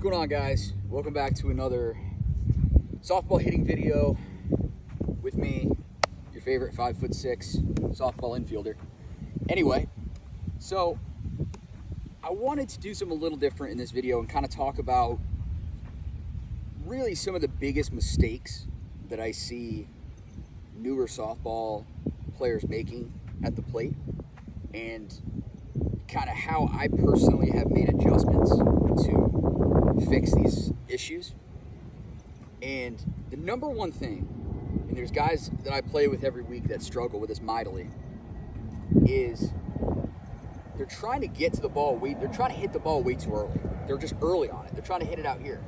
going on, guys? Welcome back to another softball hitting video with me, your favorite 5'6" softball infielder. Anyway, so I wanted to do something a little different in this video and kind of talk about really some of the biggest mistakes that I see newer softball players making at the plate, and kind of how I personally have made adjustments to fix these issues. And the number one thing, and there's guys that I play with every week that struggle with this mightily, is they're trying to get to the ball they're trying to hit the ball way too early. They're just early on it. They're trying to hit it out here.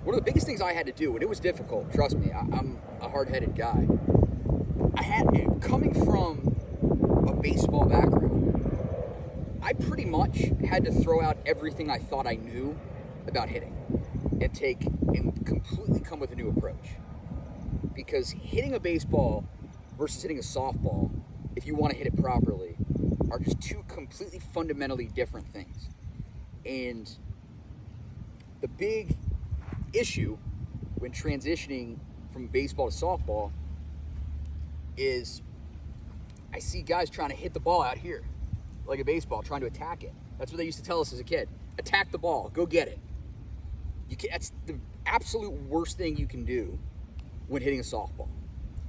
One of the biggest things I had to do, and it was difficult, trust me, I'm a hard-headed guy. Coming from a baseball background, I pretty much had to throw out everything I thought I knew about hitting and completely come with a new approach. Because hitting a baseball versus hitting a softball, if you want to hit it properly, are just two completely fundamentally different things. And the big issue when transitioning from baseball to softball is I see guys trying to hit the ball out here like a baseball, trying to attack it. That's what they used to tell us as a kid. Attack the ball, go get it. That's the absolute worst thing you can do when hitting a softball.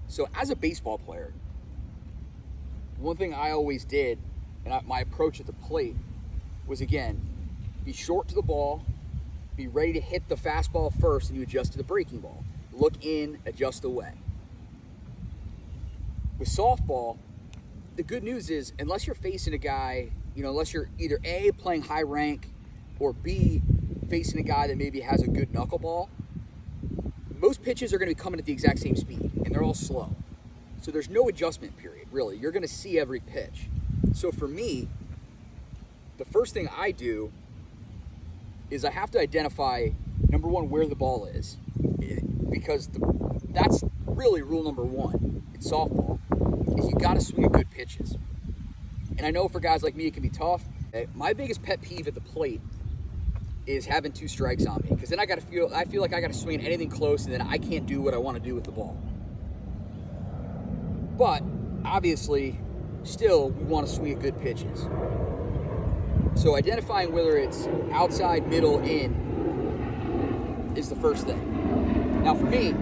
So as a baseball player, one thing I always did, and my approach at the plate was, again, be short to the ball, be ready to hit the fastball first, and you adjust to the breaking ball. Look in, adjust away. With softball, the good news is, unless you're facing a guy, unless you're either A, playing high rank, or B, facing a guy that maybe has a good knuckleball, most pitches are going to be coming at the exact same speed, and they're all slow. So there's no adjustment period, really. You're going to see every pitch. So for me, the first thing I do is I have to identify, number one, where the ball is, because that's really rule number one in softball, is you got to swing at good pitches. And I know for guys like me, it can be tough. My biggest pet peeve at the plate is having two strikes on me, because then I feel like I got to swing at anything close, and then I can't do what I want to do with the ball. But obviously, still, we want to swing at good pitches. So identifying whether it's outside, middle, in is the first thing. Now for me,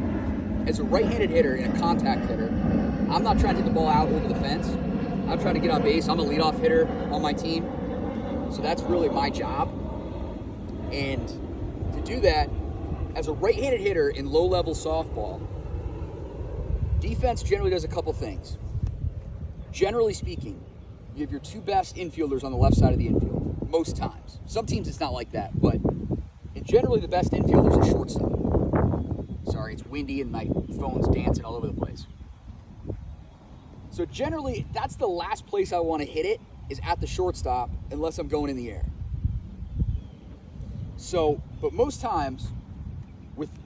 as a right-handed hitter and a contact hitter, I'm not trying to hit the ball out over the fence. I'm trying to get on base. I'm a leadoff hitter on my team. So that's really my job. And to do that, as a right-handed hitter in low-level softball, defense generally does a couple things. Generally speaking, you have your two best infielders on the left side of the infield, most times. Some teams it's not like that, but generally the best infielders are shortstop. Sorry, it's windy and my phone's dancing all over the place. So generally, that's the last place I want to hit it, is at the shortstop, unless I'm going in the air. So, but most times,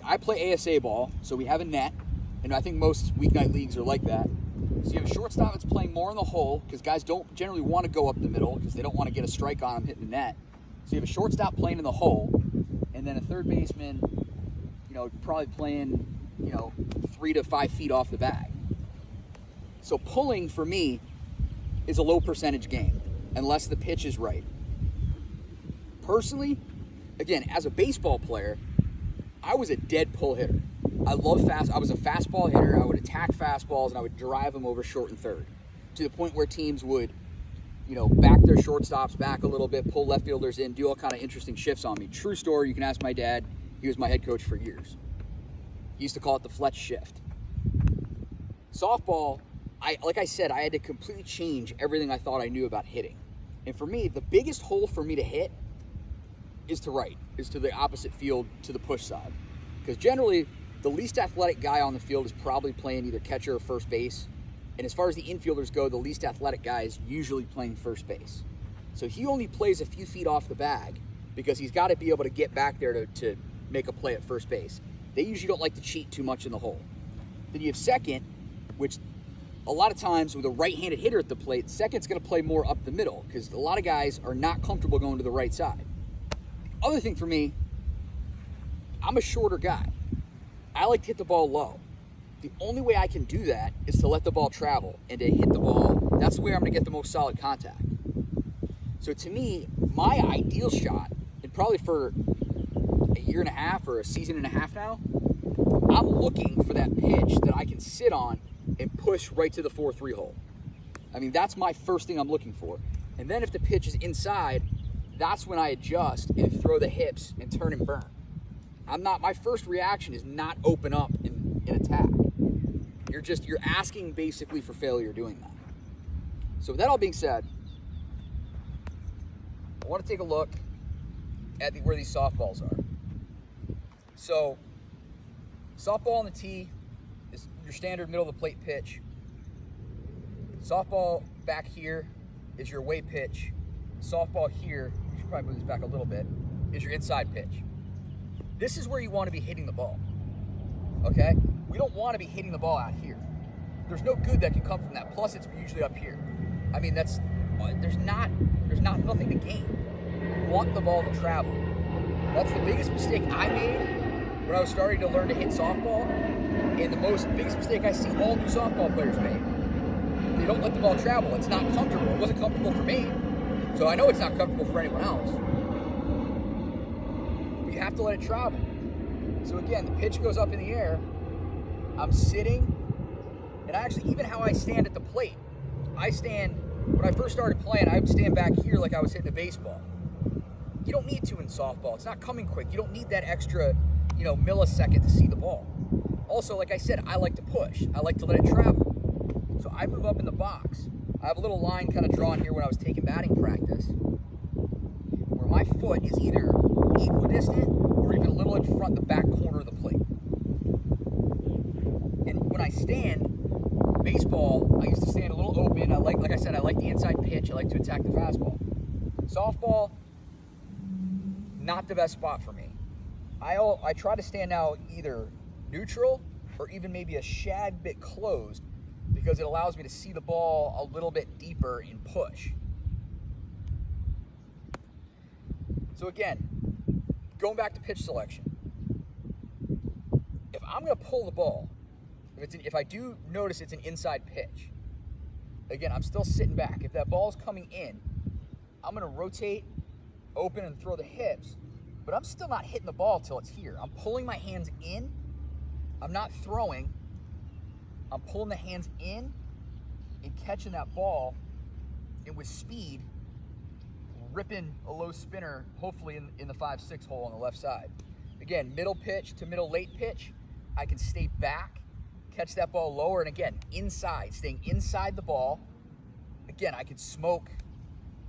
I play ASA ball, so we have a net, and I think most weeknight leagues are like that. So you have a shortstop that's playing more in the hole, because guys don't generally want to go up the middle, because they don't want to get a strike on them hitting the net. So you have a shortstop playing in the hole, and then a third baseman, probably playing, 3 to 5 feet off the bag. So pulling, for me, is a low percentage game, unless the pitch is right. Personally, again, as a baseball player, I was a dead pull hitter. I was a fastball hitter. I would attack fastballs, and I would drive them over short and third, to the point where teams would, back their shortstops back a little bit, pull left fielders in, do all kind of interesting shifts on me. True story, you can ask my dad. He was my head coach for years. He used to call it the Fletch shift. Softball, like I said, I had to completely change everything I thought I knew about hitting. And for me, the biggest hole for me to hit is to right, is to the opposite field, to the push side. Because generally, the least athletic guy on the field is probably playing either catcher or first base. And as far as the infielders go, the least athletic guy is usually playing first base. So he only plays a few feet off the bag, because he's got to be able to get back there to make a play at first base. They usually don't like to cheat too much in the hole. Then you have second, which a lot of times with a right-handed hitter at the plate, second's going to play more up the middle, because a lot of guys are not comfortable going to the right side. Other thing for me I'm a shorter guy. I like to hit the ball low. The only way I can do that is to let the ball travel and to hit the ball. That's the way I'm going to get the most solid contact. So to me, my ideal shot, and probably for a year and a half or a season and a half now, I'm looking for that pitch that I can sit on and push right to the 4-3 hole. I mean, that's my first thing I'm looking for. And then if the pitch is inside, that's when I adjust and throw the hips and turn and burn. My first reaction is not open up and attack. You're asking basically for failure doing that. So with that all being said, I want to take a look at where these softballs are. So, softball on the tee is your standard middle of the plate pitch. Softball back here is your away pitch. Softball here, you should probably move this back a little bit, is your inside pitch. This is where you want to be hitting the ball, okay? We don't want to be hitting the ball out here. There's no good that can come from that. Plus, it's usually up here. I mean, there's nothing to gain. You want the ball to travel. That's the biggest mistake I made when I was starting to learn to hit softball, and the biggest mistake I see all new softball players make. They don't let the ball travel. It's not comfortable. It wasn't comfortable for me, so I know it's not comfortable for anyone else. But you have to let it travel. So again, the pitch goes up in the air. I'm sitting, and actually, even how I stand at the plate, when I first started playing, I would stand back here like I was hitting a baseball. You don't need to in softball. It's not coming quick. You don't need that extra, millisecond to see the ball. Also, like I said, I like to push. I like to let it travel. So I move up in the box. I have a little line kind of drawn here when I was taking batting practice, where my foot is either equidistant or even a little in front, the back corner of the plate. And when I stand, baseball, I used to stand a little open. Like I said, I like the inside pitch. I like to attack the fastball. Softball, not the best spot for me. I try to stand now either neutral or even maybe a shad bit closed, because it allows me to see the ball a little bit deeper and push. So again, going back to pitch selection, if I'm going to pull the ball, if I do notice it's an inside pitch, again, I'm still sitting back. If that ball's coming in, I'm going to rotate, open, and throw the hips, but I'm still not hitting the ball till it's here. I'm pulling my hands in. I'm not throwing. I'm pulling the hands in and catching that ball, and with speed, ripping a low spinner, hopefully in the 5-6 hole on the left side. Again, middle pitch to middle late pitch, I can stay back, catch that ball lower, and again, inside, staying inside the ball. Again, I could smoke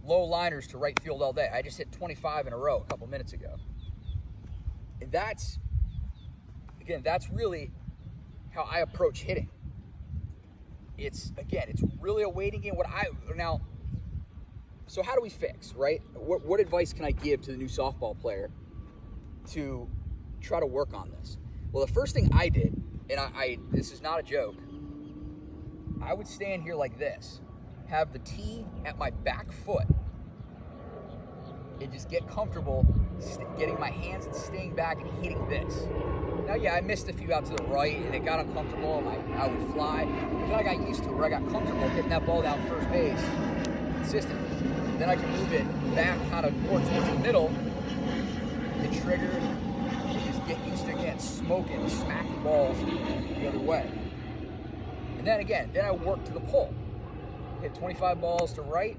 low liners to right field all day. I just hit 25 in a row a couple minutes ago. And that's really how I approach hitting. It's really a waiting game. So how do we fix, right? What advice can I give to the new softball player to try to work on this? Well, the first thing I did, and this is not a joke, I would stand here like this, have the tee at my back foot, and just get comfortable getting my hands and staying back and hitting this. Now, yeah, I missed a few out to the right, and it got uncomfortable, and I would fly. But then I got used to it, where I got comfortable hitting that ball down first base consistently. Then I can move it back kind of more towards the middle, and trigger, and just get used to, again, smoking, smacking balls the other way. And then I work to the pull. Hit 25 balls to right.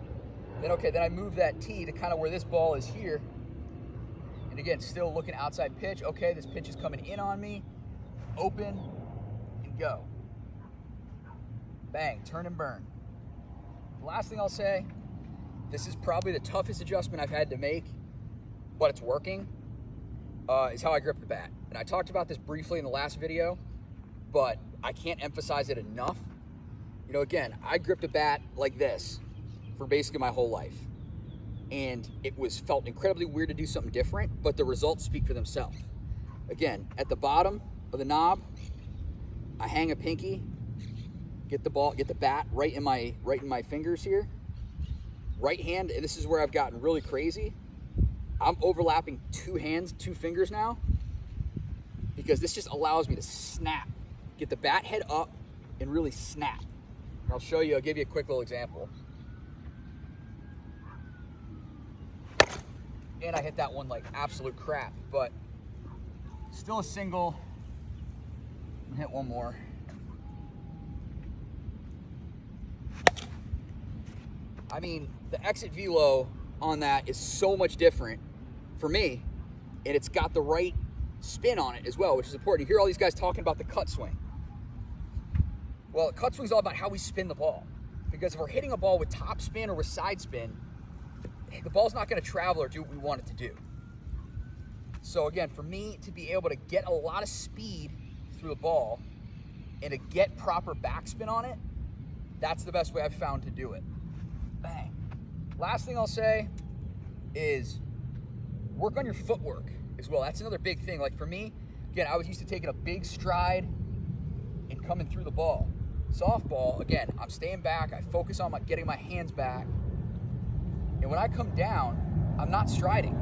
Then I move that tee to kind of where this ball is here. And again, still looking outside pitch. Okay, this pitch is coming in on me. Open and go. Bang, turn and burn. The last thing I'll say, this is probably the toughest adjustment I've had to make, but it's working, is how I grip the bat. And I talked about this briefly in the last video, but I can't emphasize it enough. Again, I gripped a bat like this for basically my whole life. And it felt incredibly weird to do something different, but the results speak for themselves. Again, at the bottom of the knob, I hang a pinky, get the bat right in my fingers here. Right hand, and this is where I've gotten really crazy. I'm overlapping two fingers now. because this just allows me to snap, get the bat head up and really snap. And I'll show you, I'll give you a quick little example. And I hit that one like absolute crap, but still a single. I'm gonna hit one more. I mean, the exit velo on that is so much different for me, and it's got the right spin on it as well, which is important. You hear all these guys talking about the cut swing. Well, the cut swing is all about how we spin the ball, because if we're hitting a ball with top spin or with side spin, the ball's not going to travel or do what we want it to do. So again, for me to be able to get a lot of speed through the ball and to get proper backspin on it, that's the best way I've found to do it. Bang. Last thing I'll say is work on your footwork as well. That's another big thing. Like for me, again, I was used to taking a big stride and coming through the ball. Softball, again, I'm staying back. I focus on getting my hands back. And when I come down, I'm not striding.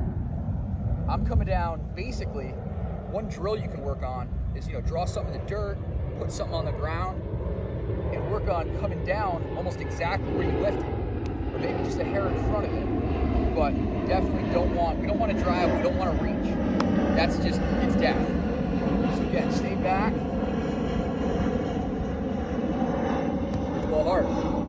I'm coming down, basically, one drill you can work on is, draw something in the dirt, put something on the ground, and work on coming down almost exactly where you lifted, or maybe just a hair in front of it. But we definitely we don't want to drive, we don't want to reach. That's just, it's death. So again, stay back, hit the ball hard.